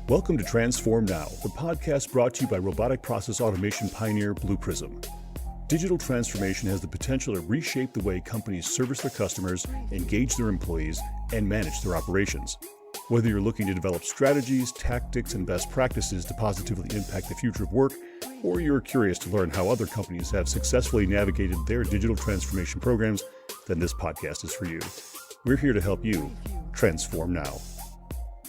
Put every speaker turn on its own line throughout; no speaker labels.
Welcome to Transform Now, the podcast brought to you by robotic process automation pioneer Blue Prism. Digital transformation has the potential to reshape the way companies service their customers, engage their employees, and manage their operations. Whether you're looking to develop strategies, tactics, and best practices to positively impact the future of work, or you're curious to learn how other companies have successfully navigated their digital transformation programs, then this podcast is for you. We're here to help you transform now.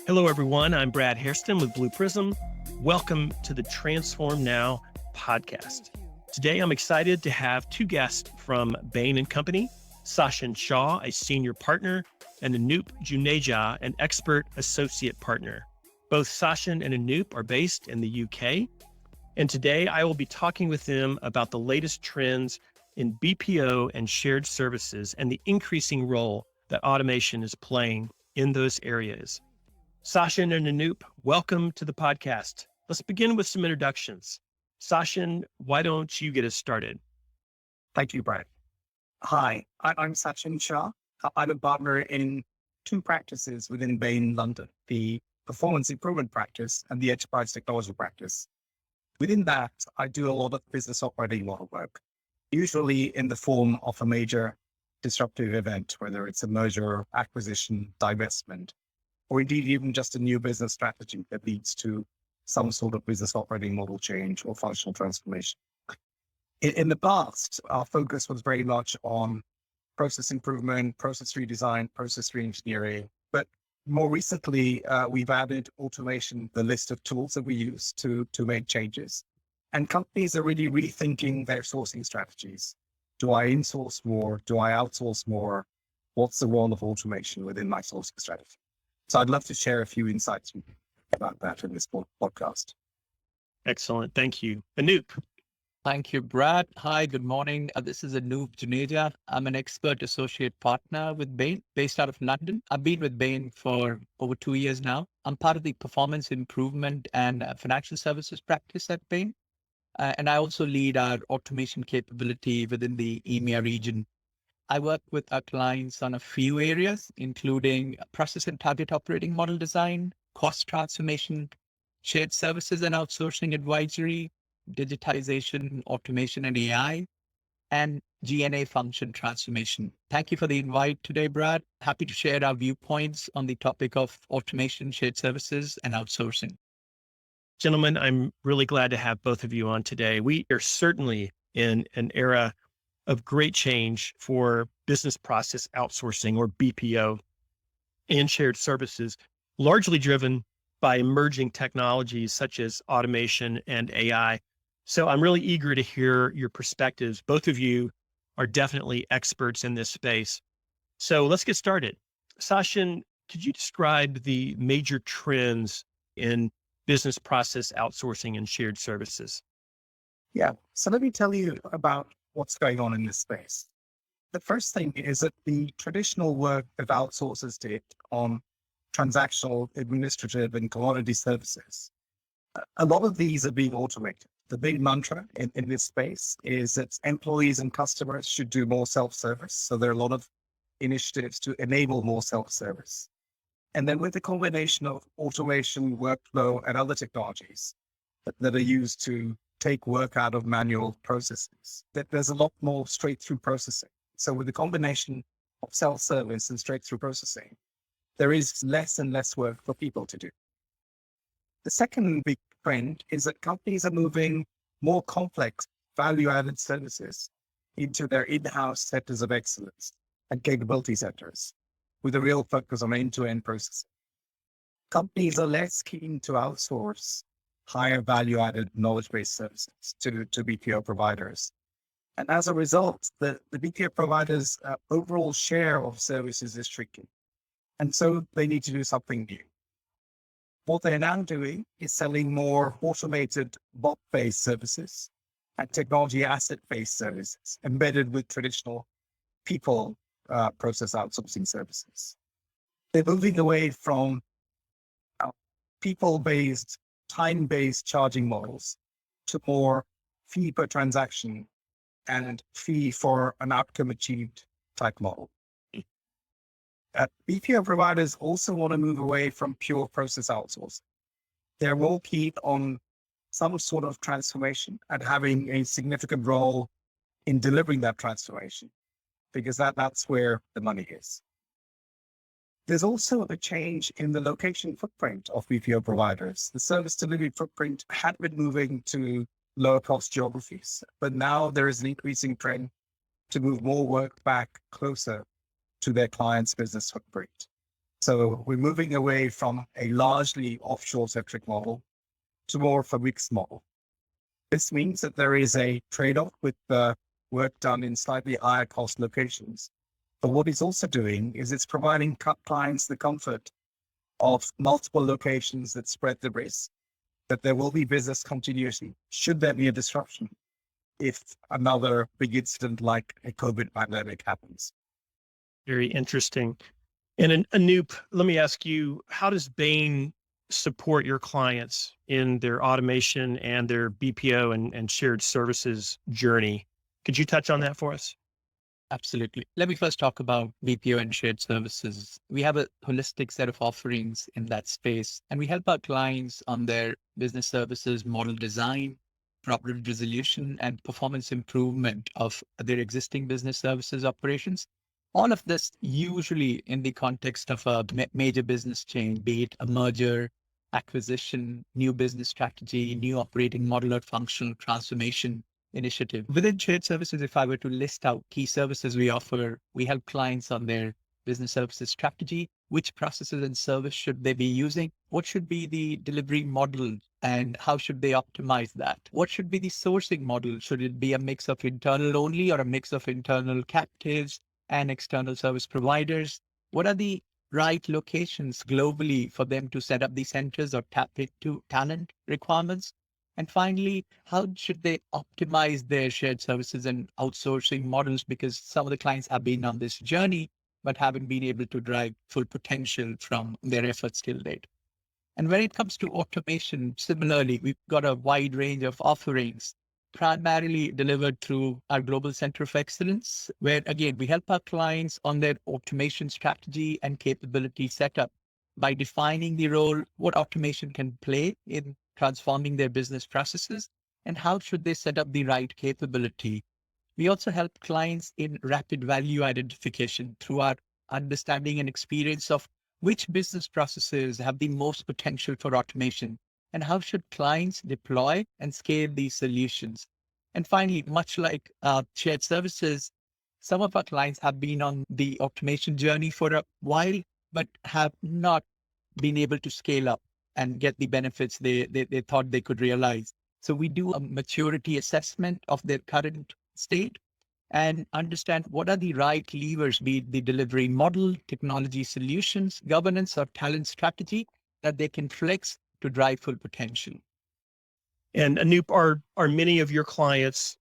Hello, everyone. I'm Brad Hairston with Blue Prism. Welcome to the Transform Now podcast. Today, I'm excited to have two guests from Bain and Company, Sachin and Shah, a senior partner, and Anup Juneja, an expert associate partner. Both Sachin and Anup are based in the UK. And today, I will be talking with them about the latest trends in BPO and shared services and the increasing role that automation is playing in those areas. Sachin and Anup, welcome to the podcast. Let's begin with some introductions. Sachin, why don't you get us started?
Thank you, Brad. Hi, I'm Sachin Shah. I'm a partner in two practices within Bain, London, the performance improvement practice and the enterprise technology practice. Within that, I do a lot of business operating model work, usually in the form of a major disruptive event, whether it's a merger, acquisition, divestment, or indeed even just a new business strategy that leads to some sort of business operating model change or functional transformation. In the past, our focus was very much on process improvement, process redesign, process reengineering. But more recently, we've added automation, the list of tools that we use to make changes. And companies are really rethinking their sourcing strategies. Do I insource more? Do I outsource more? What's the role of automation within my sourcing strategy? So I'd love to share a few insights about that in this podcast.
Excellent. Thank you. Anup.
Thank you, Brad. Hi, good morning. This is Anup Juneja. I'm an expert associate partner with Bain, based out of London. I've been with Bain for over 2 years now. I'm part of the performance improvement and financial services practice at Bain. And I also lead our automation capability within the EMEA region. I work with our clients on a few areas, including process and target operating model design, cost transformation, shared services and outsourcing advisory, digitization, automation and AI, and G&A function transformation. Thank you for the invite today, Brad. Happy to share our viewpoints on the topic of automation, shared services, and outsourcing.
Gentlemen, I'm really glad to have both of you on today. We are certainly in an era of great change for business process outsourcing, or BPO, and shared services, largely driven by emerging technologies such as automation and AI. So I'm really eager to hear your perspectives. Both of you are definitely experts in this space. So let's get started. Sachin, could you describe the major trends in business process outsourcing and shared services?
Yeah, so let me tell you about what's going on in this space. The first thing is that the traditional work that outsourcers did on transactional, administrative, and commodity services, a lot of these are being automated. The big mantra in this space is that employees and customers should do more self-service. So there are a lot of initiatives to enable more self-service. And then with the combination of automation, workflow, and other technologies that are used to take work out of manual processes, that there's a lot more straight-through processing. So with the combination of self-service and straight-through processing, there is less and less work for people to do. The second big trend is that companies are moving more complex value-added services into their in-house centers of excellence and capability centers with a real focus on end-to-end processing. Companies are less keen to outsource higher value-added knowledge-based services to BPO providers. And as a result, the BPO providers' overall share of services is shrinking. And so they need to do something new. What they're now doing is selling more automated bot-based services and technology asset-based services embedded with traditional people process outsourcing services. They're moving away from people-based, time-based charging models to more fee per transaction and fee for an outcome achieved type model. BPO providers also want to move away from pure process outsourcing they're more keen on some sort of transformation and having a significant role in delivering that transformation, because that's where the money is. There's also a change in the location footprint of BPO providers. The service delivery footprint had been moving to lower cost geographies, but now there is an increasing trend to move more work back closer to their client's business footprint. So we're moving away from a largely offshore centric model to more of a mixed model. This means that there is a trade-off with the work done in slightly higher cost locations. But what it's also doing is it's providing clients the comfort of multiple locations that spread the risk, that there will be business continuity should there be a disruption if another big incident like a COVID pandemic happens.
Very interesting. And Anup, let me ask you, how does Bain support your clients in their automation and their BPO and shared services journey? Could you touch on that for us?
Absolutely. Let me first talk about BPO and shared services. We have a holistic set of offerings in that space, and we help our clients on their business services model design, problem resolution, and performance improvement of their existing business services operations. All of this usually in the context of a major business change, be it a merger, acquisition, new business strategy, new operating model or functional transformation initiative. Within shared services, if I were to list out key services we offer, we help clients on their business services strategy. Which processes and service should they be using? What should be the delivery model and how should they optimize that? What should be the sourcing model? Should it be a mix of internal only or a mix of internal captives and external service providers? What are the right locations globally for them to set up these centers or tap into talent requirements? And finally, how should they optimize their shared services and outsourcing models? Because some of the clients have been on this journey, but haven't been able to drive full potential from their efforts till date. And when it comes to automation, similarly, we've got a wide range of offerings, primarily delivered through our Global Center of Excellence, where again, we help our clients on their automation strategy and capability setup by defining the role, what automation can play in transforming their business processes, and how should they set up the right capability. We also help clients in rapid value identification through our understanding and experience of which business processes have the most potential for automation, and how should clients deploy and scale these solutions. And finally, much like shared services, some of our clients have been on the automation journey for a while, but have not been able to scale up and get the benefits they thought they could realize. So we do a maturity assessment of their current state and understand what are the right levers, be it the delivery model, technology solutions, governance, or talent strategy that they can flex to drive full potential.
And Anup, are many of your clients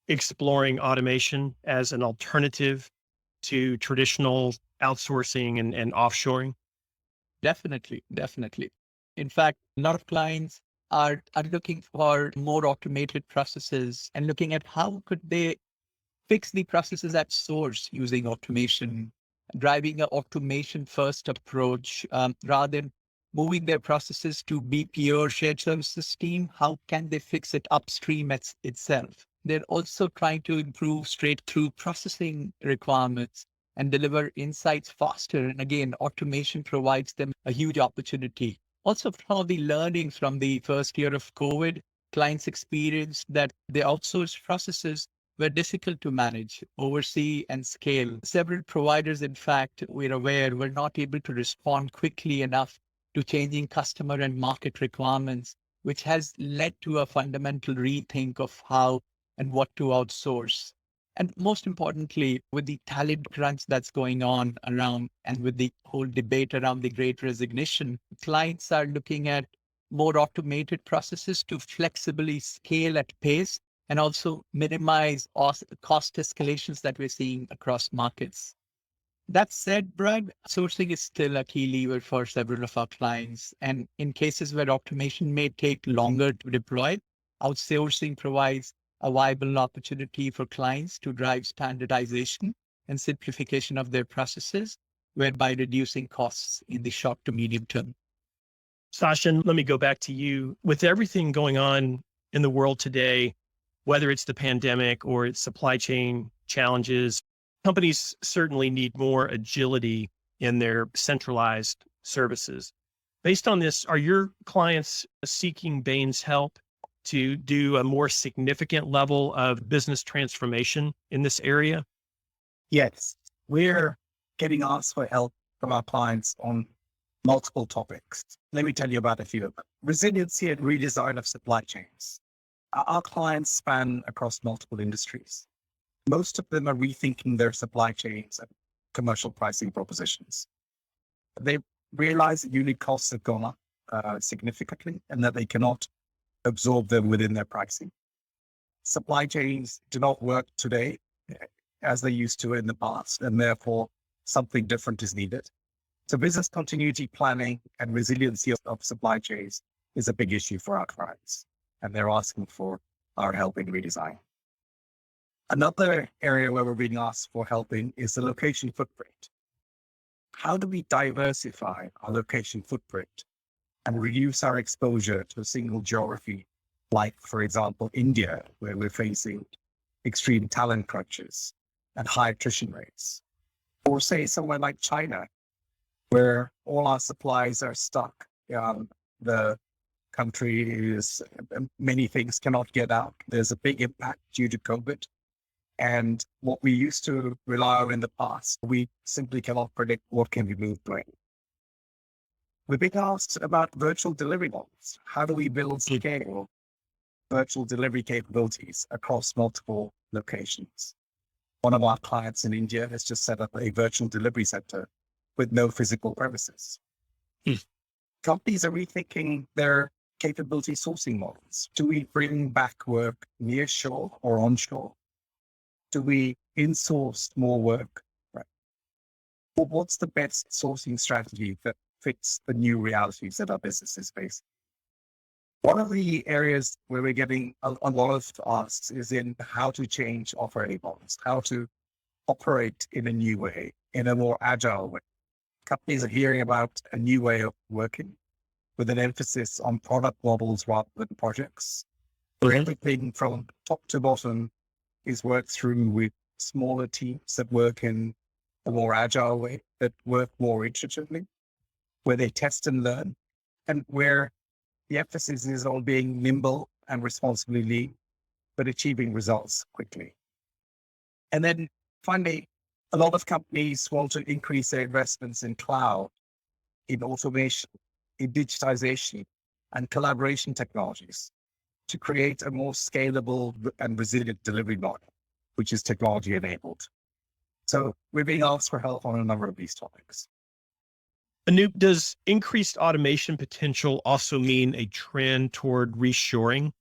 exploring automation as an alternative to traditional outsourcing and offshoring?
Definitely. In fact, a lot of clients are looking for more automated processes and looking at how could they fix the processes at source using automation, driving an automation first approach rather than moving their processes to BPO or shared services team. How can they fix it upstream itself? They're also trying to improve straight through processing requirements and deliver insights faster. And again, automation provides them a huge opportunity. Also, from the learnings from the first year of COVID, clients experienced that the outsourced processes were difficult to manage, oversee, and scale. Several providers, in fact, we're aware, were not able to respond quickly enough to changing customer and market requirements, which has led to a fundamental rethink of how and what to outsource. And most importantly, with the talent crunch that's going on around and with the whole debate around the great resignation, clients are looking at more automated processes to flexibly scale at pace and also minimize cost escalations that we're seeing across markets. That said, Brad, sourcing is still a key lever for several of our clients. And in cases where automation may take longer to deploy, outsourcing provides a viable opportunity for clients to drive standardization and simplification of their processes, whereby reducing costs in the short to medium term.
Sachin, let me go back to you. With everything going on in the world today, whether it's the pandemic or it's supply chain challenges, companies certainly need more agility in their centralized services. Based on this, are your clients seeking Bain's help to do a more significant level of business transformation in this area?
Yes, we're getting asked for help from our clients on multiple topics. Let me tell you about a few of them. Resiliency and redesign of supply chains. Our clients span across multiple industries. Most of them are rethinking their supply chains and commercial pricing propositions. They realize that unit costs have gone up significantly and that they cannot absorb them within their pricing. Supply chains do not work today as they used to in the past, and therefore something different is needed. So business continuity planning and resiliency of supply chains is a big issue for our clients, and they're asking for our help in redesign. Another area where we're being asked for help in is the location footprint. How do we diversify our location footprint and reduce our exposure to a single geography, like, for example, India, where we're facing extreme talent crunches and high attrition rates? Or say somewhere like China, where all our supplies are stuck. The country is, many things cannot get out. There's a big impact due to COVID. And what we used to rely on in the past, we simply cannot predict what can be moved when. We've been asked about virtual delivery models. How do we build scale virtual delivery capabilities across multiple locations? One of our clients in India has just set up a virtual delivery center with no physical premises. Companies are rethinking their capability sourcing models. Do we bring back work near shore or onshore? Do we insource more work? Right. Well, what's the best sourcing strategy that fits the new realities that our businesses face? One of the areas where we're getting a lot of asks is in how to change operating models, how to operate in a new way, in a more agile way. Companies are hearing about a new way of working with an emphasis on product models rather than projects, where everything from top to bottom is worked through with smaller teams that work in a more agile way, that work more iteratively, where they test and learn, and where the emphasis is on being nimble and responsibly lean, but achieving results quickly. And then finally, a lot of companies want to increase their investments in cloud, in automation, in digitization, and collaboration technologies to create a more scalable and resilient delivery model, which is technology enabled. So we're being asked for help on a number of these topics.
Anup, does increased automation potential also mean a trend toward reshoring?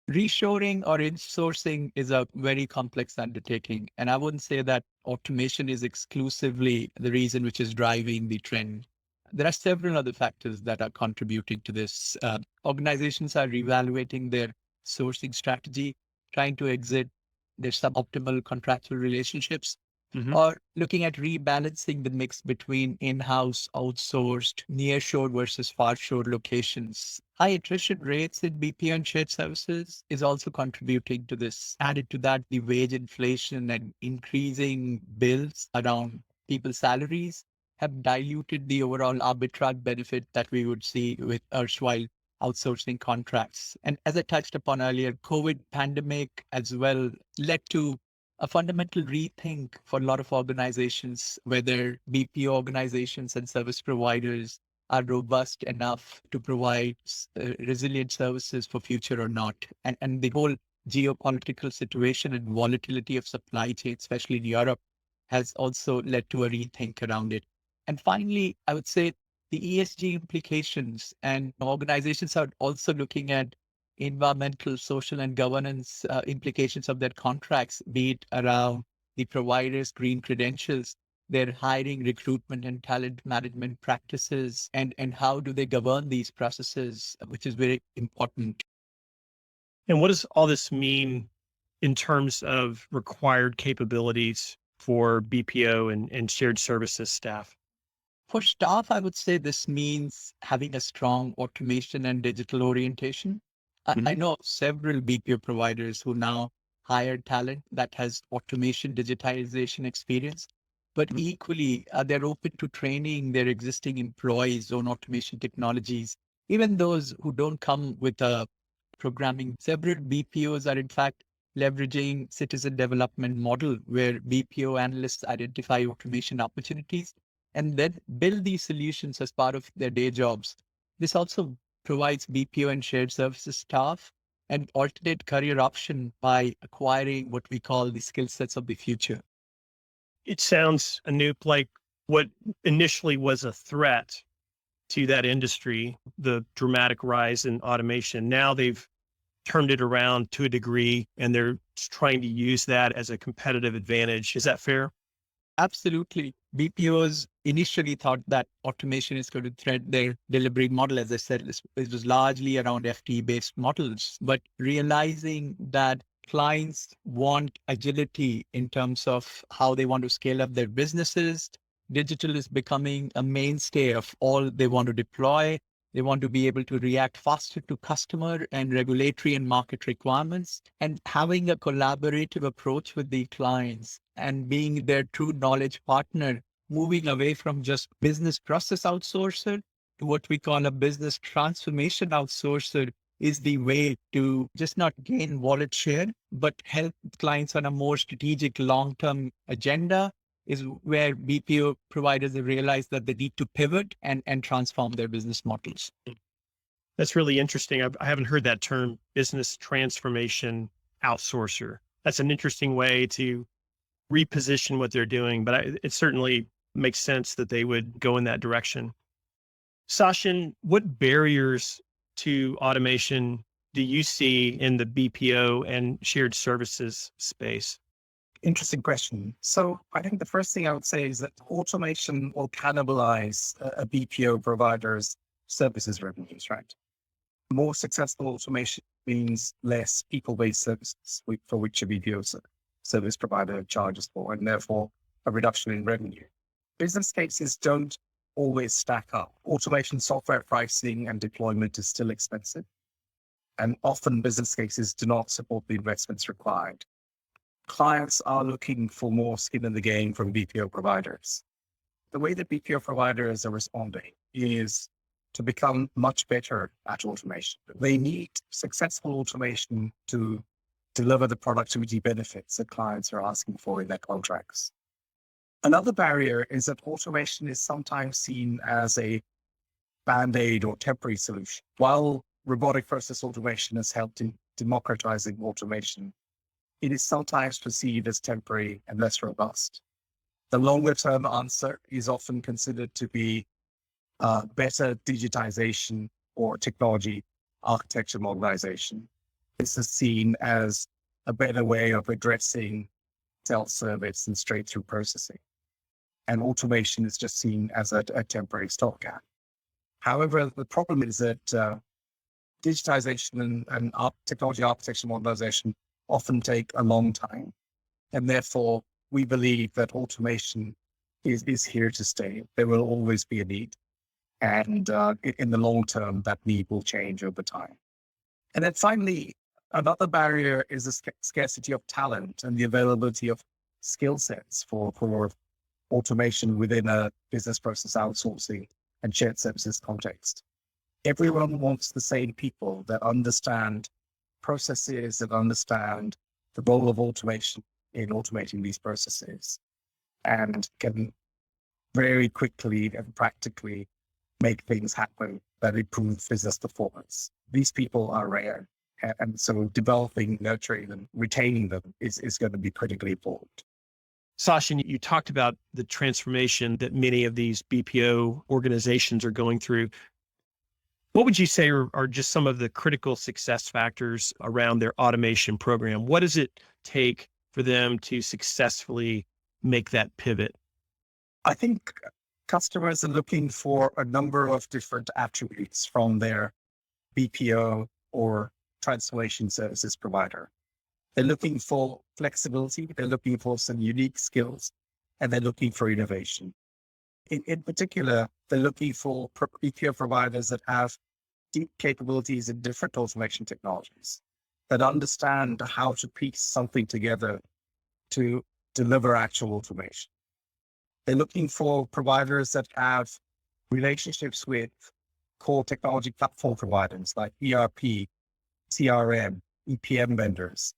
Reshoring or insourcing is a very complex undertaking. And I wouldn't say that automation is exclusively the reason which is driving the trend. There are several other factors that are contributing to this. Organizations are reevaluating their sourcing strategy, trying to exit their suboptimal contractual relationships, or looking at rebalancing the mix between in-house, outsourced, nearshore versus farshore locations. High attrition rates in BPO and shared services is also contributing to this. Added to that, the wage inflation and increasing bills around people's salaries have diluted the overall arbitrage benefit that we would see with erstwhile outsourcing contracts. And as I touched upon earlier, COVID pandemic as well led to a fundamental rethink for a lot of organizations, whether BPO organizations and service providers are robust enough to provide resilient services for future or not. And the whole geopolitical situation and volatility of supply chain, especially in Europe, has also led to a rethink around it. And finally, I would say the ESG implications, and organizations are also looking at environmental, social, and governance implications of their contracts, be it around the providers' green credentials, their hiring, recruitment, and talent management practices, and how do they govern these processes, which is very important.
And what does all this mean in terms of required capabilities for BPO and shared services staff?
For staff, I would say this means having a strong automation and digital orientation. I
Mhm.
know of several BPO providers who now hire talent that has automation, digitization experience, but
Mhm.
equally, they're open to training their existing employees on automation technologies, even those who don't come with a programming. Several BPOs are, in fact, leveraging citizen development model where BPO analysts identify automation opportunities and then build these solutions as part of their day jobs. This also provides BPO and shared services staff an alternate career option by acquiring what we call the skill sets of the future.
It sounds, Anoop, like what initially was a threat to that industry, the dramatic rise in automation. Now they've turned it around to a degree and they're trying to use that as a competitive advantage. Is that fair?
Absolutely. BPOs initially thought that automation is going to threat their delivery model. As I said, it was largely around FTE based models, but realizing that clients want agility in terms of how they want to scale up their businesses, digital is becoming a mainstay of all they want to deploy. They want to be able to react faster to customer and regulatory and market requirements, and having a collaborative approach with the clients and being their true knowledge partner, moving away from just business process outsourcer to what we call a business transformation outsourcer is the way to just not gain wallet share, but help clients on a more strategic long-term agenda is where BPO providers have realized that they need to pivot and transform their business models.
That's really interesting. I haven't heard that term, business transformation outsourcer. That's an interesting way to reposition what they're doing, but it certainly makes sense that they would go in that direction. Sachin, what barriers to automation do you see in the BPO and shared services space?
Interesting question. So I think the first thing I would say is that automation will cannibalize a BPO provider's services revenues, right? More successful automation means less people-based services for which a BPO service provider charges for, and therefore a reduction in revenue. Business cases don't always stack up. Automation software pricing and deployment is still expensive, and often business cases do not support the investments required. Clients are looking for more skin in the game from BPO providers. The way that BPO providers are responding is to become much better at automation. They need successful automation to deliver the productivity benefits that clients are asking for in their contracts. Another barrier is that automation is sometimes seen as a band-aid or temporary solution. While robotic process automation has helped in democratizing automation, it is sometimes perceived as temporary and less robust. The longer term answer is often considered to be better digitization or technology architecture modernization. This is seen as a better way of addressing self-service and straight-through processing. And automation is just seen as a temporary stopgap. However, the problem is that digitization and technology architecture modernization often take a long time. And therefore, we believe that automation is here to stay. There will always be a need. And in the long term, that need will change over time. And then finally, another barrier is the scarcity of talent and the availability of skill sets for automation within a business process outsourcing and shared services context. Everyone wants the same people that understand processes, that understand the role of automation in automating these processes, and can very quickly and practically make things happen that improve business performance. These people are rare. And so developing, nurturing them, retaining them is going to be critically important.
Sachin, you talked about the transformation that many of these BPO organizations are going through. What would you say are just some of the critical success factors around their automation program? What does it take for them to successfully make that pivot?
I think customers are looking for a number of different attributes from their BPO or transformation services provider. They're looking for flexibility, they're looking for some unique skills, and they're looking for innovation. In particular, they're looking for BPO providers that have deep capabilities in different automation technologies, that understand how to piece something together to deliver actual automation. They're looking for providers that have relationships with core technology platform providers like ERP, CRM, EPM vendors,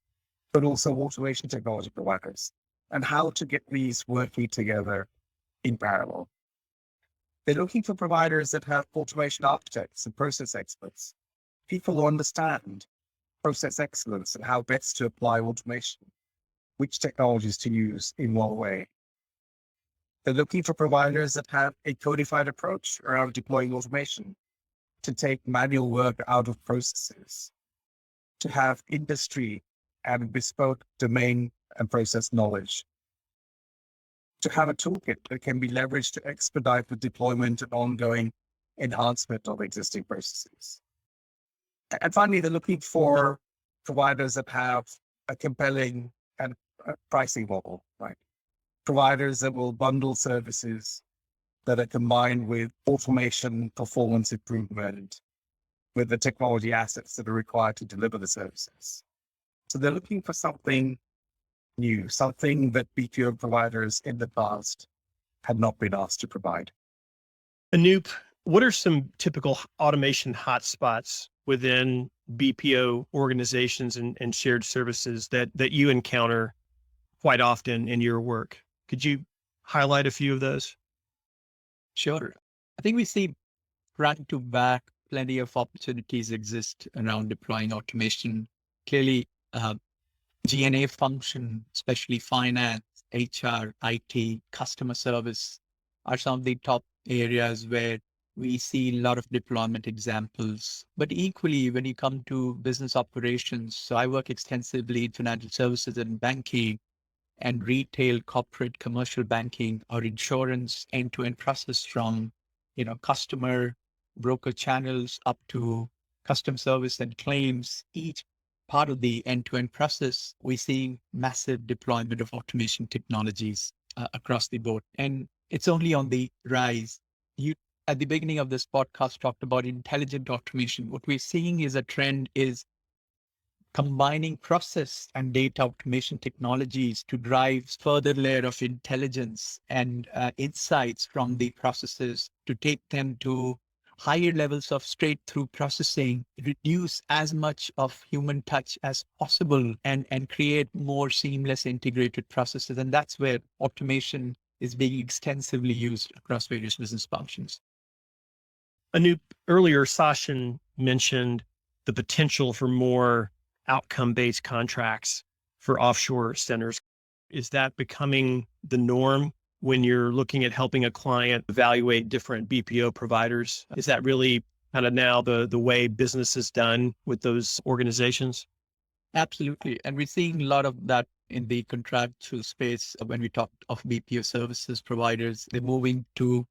but also automation technology providers, and how to get these working together in parallel. They're looking for providers that have automation architects and process experts, people who understand process excellence and how best to apply automation, which technologies to use in what way. They're looking for providers that have a codified approach around deploying automation, to take manual work out of processes, to have industry and bespoke domain and process knowledge, to have a toolkit that can be leveraged to expedite the deployment and ongoing enhancement of existing processes. And finally, they're looking for providers that have a compelling and pricing model, right? Providers that will bundle services that are combined with automation, performance improvement, with the technology assets that are required to deliver the services. So they're looking for something new, something that BPO providers in the past had not been asked to provide.
Anup, what are some typical automation hotspots within BPO organizations and shared services that you encounter quite often in your work? Could you highlight a few of those?
Sure. I think we see front to back, plenty of opportunities exist around deploying automation. Clearly, G&A function, especially finance, HR, IT, customer service, are some of the top areas where we see a lot of deployment examples. But equally, when you come to business operations, so I work extensively in financial services and banking and retail, corporate, commercial banking, or insurance end-to-end process from, customer broker channels up to customer service and claims. Each part of the end-to-end process, we're seeing massive deployment of automation technologies across the board. And it's only on the rise. You, at the beginning of this podcast, talked about intelligent automation. What we're seeing is a trend is combining process and data automation technologies to drive further layer of intelligence and insights from the processes to take them to higher levels of straight through processing, reduce as much of human touch as possible, and create more seamless integrated processes. And that's where automation is being extensively used across various business functions.
Anup, earlier Sachin mentioned the potential for more outcome-based contracts for offshore centers. Is that becoming the norm when you're looking at helping a client evaluate different BPO providers? Is that really kind of now the way business is done with those organizations?
Absolutely. And we're seeing a lot of that in the contractual space. When we talk of BPO services providers, they're moving to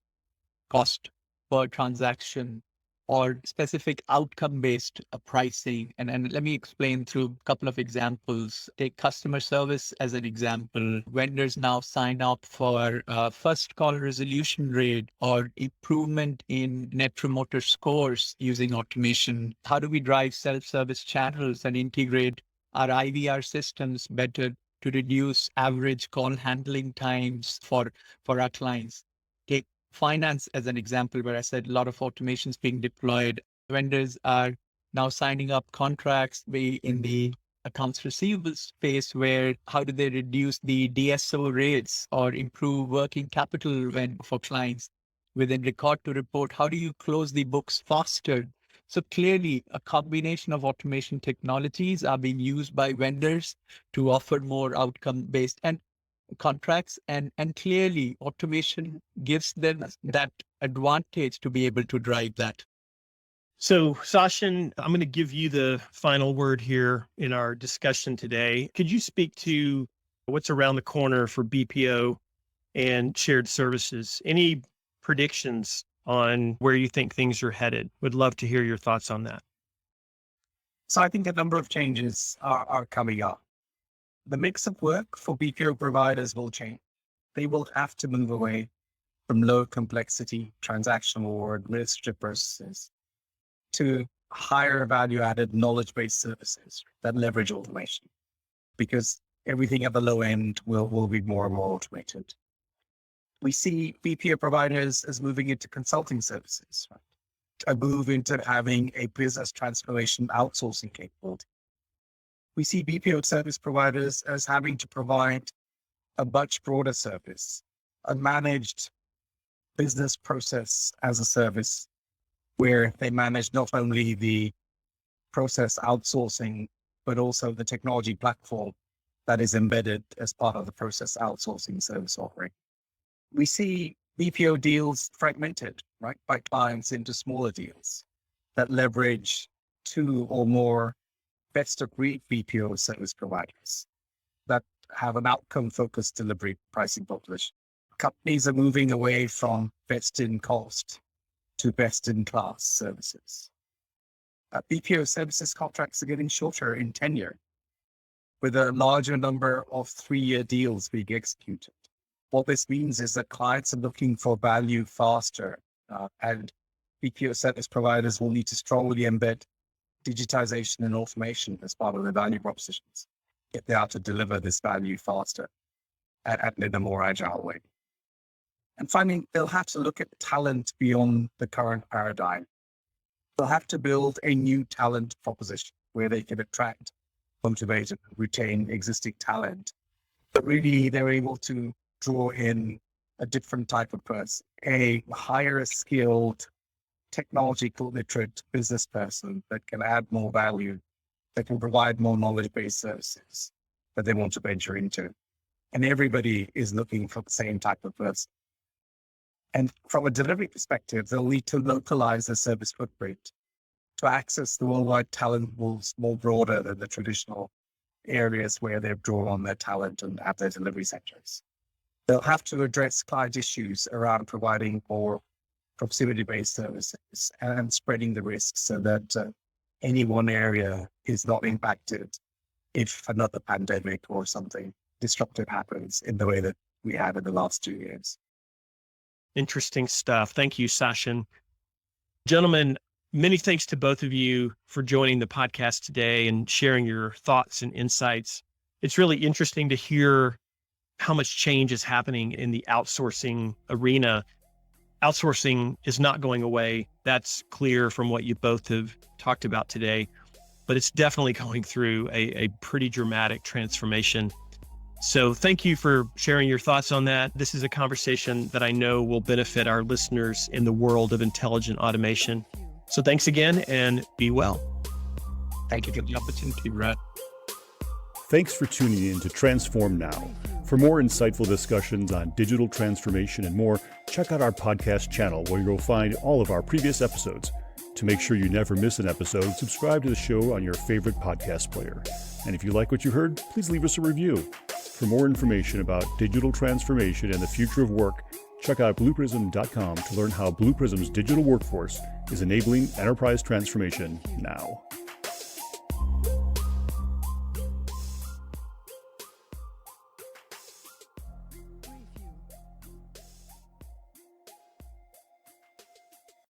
cost per transaction or specific outcome-based pricing. And let me explain through a couple of examples. Take customer service as an example. Vendors now sign up for first call resolution rate or improvement in net promoter scores using automation. How do we drive self-service channels and integrate our IVR systems better to reduce average call handling times for our clients? Take finance as an example, where I said a lot of automation is being deployed. Vendors are now signing up contracts in the accounts receivable space, where how do they reduce the DSO rates or improve working capital for clients within record to report? How do you close the books faster? So clearly, a combination of automation technologies are being used by vendors to offer more outcome-based and contracts, and clearly automation gives them that advantage to be able to drive that.
So Sachin, I'm going to give you the final word here in our discussion today. Could you speak to what's around the corner for BPO and shared services? Any predictions on where you think things are headed? Would love to hear your thoughts on that.
So I think a number of changes are coming up. The mix of work for BPO providers will change. They will have to move away from low complexity transactional or administrative processes to higher value added knowledge based services that leverage automation, because everything at the low end will be more and more automated. We see BPO providers as moving into consulting services, right? A move into having a business transformation outsourcing capability. We see BPO service providers as having to provide a much broader service, a managed business process as a service, where they manage not only the process outsourcing, but also the technology platform that is embedded as part of the process outsourcing service offering. We see BPO deals fragmented, right, by clients into smaller deals that leverage two or more best of breed BPO service providers that have an outcome focused delivery pricing proposition. Companies are moving away from best in cost to best in class services. BPO services contracts are getting shorter in tenure, with a larger number of 3-year deals being executed. What this means is that clients are looking for value faster, and BPO service providers will need to strongly embed digitization and automation as part of their value propositions if they are to deliver this value faster and in a more agile way. And finally, they'll have to look at talent beyond the current paradigm. They'll have to build a new talent proposition where they can attract, motivate, and retain existing talent. But really, they're able to draw in a different type of person, a higher skilled, technological literate business person that can add more value, that can provide more knowledge-based services that they want to venture into. And everybody is looking for the same type of person. And from a delivery perspective, they'll need to localize their service footprint to access the worldwide talent pools more broader than the traditional areas where they've drawn on their talent and have their delivery centers. They'll have to address client issues around providing more proximity-based services and spreading the risks so that any one area is not impacted if another pandemic or something disruptive happens in the way that we had in the last 2 years.
Interesting stuff. Thank you, Sachin. Gentlemen, many thanks to both of you for joining the podcast today and sharing your thoughts and insights. It's really interesting to hear how much change is happening in the outsourcing arena. Outsourcing is not going away. That's clear from what you both have talked about today, but it's definitely going through a pretty dramatic transformation. So thank you for sharing your thoughts on that. This is a conversation that I know will benefit our listeners in the world of intelligent automation. So thanks again and be well.
Thank you for the opportunity, Brad.
Thanks for tuning in to Transform Now. For more insightful discussions on digital transformation and more, check out our podcast channel where you'll find all of our previous episodes. To make sure you never miss an episode, subscribe to the show on your favorite podcast player. And if you like what you heard, please leave us a review. For more information about digital transformation and the future of work, check out blueprism.com to learn how Blue Prism's digital workforce is enabling enterprise transformation now.